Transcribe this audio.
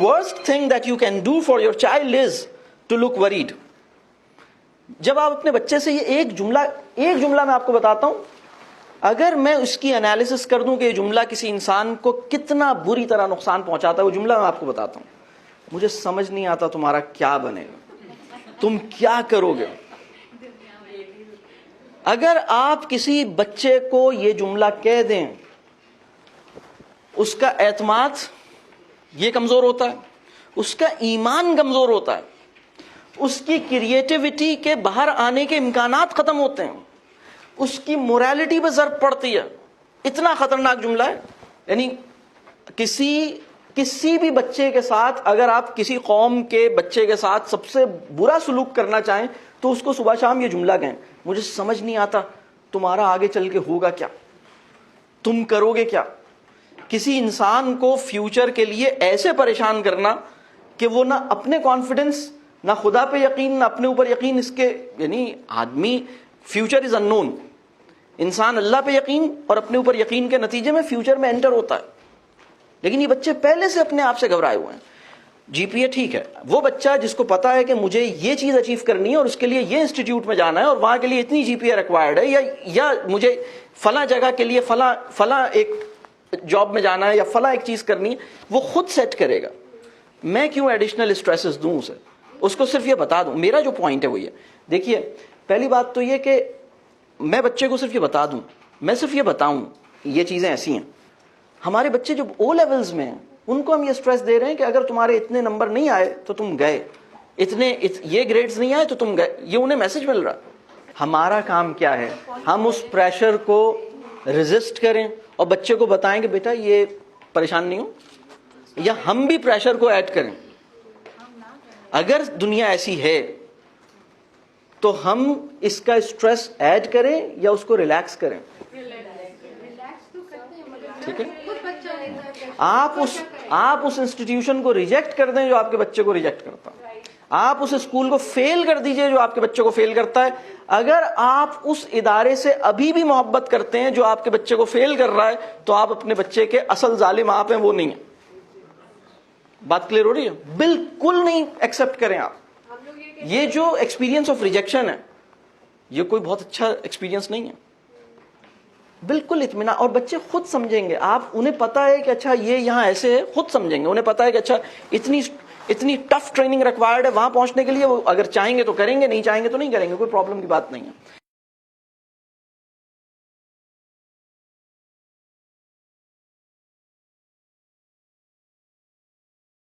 worst thing that you can do for your child is to look worried. جب آپ اپنے بچے سے یہ ایک جملہ میں آپ کو بتاتا ہوں, اگر میں اس کی انالیسس کر دوں کہ یہ جملہ کسی انسان کو کتنا بری طرح نقصان پہنچاتا ہے, وہ جملہ میں آپ کو بتاتا ہوں, مجھے سمجھ نہیں آتا تمہارا کیا بنے گا, تم کیا کرو گے. اگر آپ کسی بچے کو یہ جملہ کہہ دیں, اس کا اعتماد یہ کمزور ہوتا ہے, اس کا ایمان کمزور ہوتا ہے, اس کی کریٹیوٹی کے باہر آنے کے امکانات ختم ہوتے ہیں, اس کی موریلٹی پہ ضرب پڑتی ہے. اتنا خطرناک جملہ ہے. یعنی کسی بھی بچے کے ساتھ, اگر آپ کسی قوم کے بچے کے ساتھ سب سے برا سلوک کرنا چاہیں تو اس کو صبح شام یہ جملہ کہیں, مجھے سمجھ نہیں آتا تمہارا آگے چل کے ہوگا کیا, تم کرو گے کیا. کسی انسان کو فیوچر کے لیے ایسے پریشان کرنا کہ وہ نہ اپنے کانفیڈنس, نہ خدا پہ یقین, نہ اپنے اوپر یقین, اس کے یعنی آدمی فیوچر از ان نون, انسان اللہ پہ یقین اور اپنے اوپر یقین کے نتیجے میں فیوچر میں انٹر ہوتا ہے. لیکن یہ بچے پہلے سے اپنے آپ سے گھبرائے ہوئے ہیں. جی پی اے ٹھیک ہے, وہ بچہ جس کو پتا ہے کہ مجھے یہ چیز اچیو کرنی ہے اور اس کے لیے یہ انسٹیٹیوٹ میں جانا ہے اور وہاں کے لیے اتنی جی پی اے ریکوائرڈ ہے, یا مجھے فلاں جگہ کے لیے فلاں ایک جاب میں جانا ہے یا فلاں ایک چیز کرنی ہے, وہ خود سیٹ کرے گا. میں کیوں ایڈیشنل اسٹریسز دوں اسے, اس کو صرف یہ بتا دوں. میرا جو پوائنٹ ہے وہ یہ, دیکھیے پہلی بات تو یہ کہ میں بچے کو صرف یہ بتا دوں, میں صرف یہ بتاؤں یہ چیزیں ایسی ہیں. ہمارے بچے جو او لیولز میں ہیں ان کو ہم یہ سٹریس دے رہے ہیں کہ اگر تمہارے اتنے نمبر نہیں آئے تو تم گئے, یہ گریڈز نہیں آئے تو تم گئے, یہ انہیں میسج مل رہا. ہمارا کام کیا ہے, ہم اس پریشر کو ریزسٹ کریں اور بچے کو بتائیں کہ بیٹا یہ پریشان نہیں ہو, یا ہم بھی پریشر کو ایڈ کریں. اگر دنیا ایسی ہے تو ہم اس کا اسٹریس ایڈ کریں یا اس کو ریلیکس کریں. ٹھیک ہے, آپ اس انسٹیٹیوشن کو ریجیکٹ کر دیں جو آپ کے بچے کو ریجیکٹ کرتا ہے, آپ اس اسکول کو فیل کر دیجئے جو آپ کے بچے کو فیل کرتا ہے. اگر آپ اس ادارے سے ابھی بھی محبت کرتے ہیں جو آپ کے بچے کو فیل کر رہا ہے تو آپ اپنے بچے کے اصل ظالم آپ ہیں, وہ نہیں ہیں. بات کلیئر ہو رہی ہے؟ بالکل نہیں ایکسپٹ کریں آپ. یہ جو ایکسپیرینس آف ریجیکشن ہے یہ کوئی بہت اچھا ایکسپیرینس نہیں ہے. بالکل اطمینان, اور بچے خود سمجھیں گے. آپ انہیں پتا ہے کہ اچھا یہ یہاں ایسے ہے, خود سمجھیں گے. انہیں پتا ہے کہ اچھا اتنی ٹف ٹریننگ ریکوائرڈ ہے, وہاں پہنچنے کے لیے وہ اگر چاہیں گے تو کریں گے, نہیں چاہیں گے تو نہیں کریں گے, کوئی پرابلم کی بات نہیں ہے.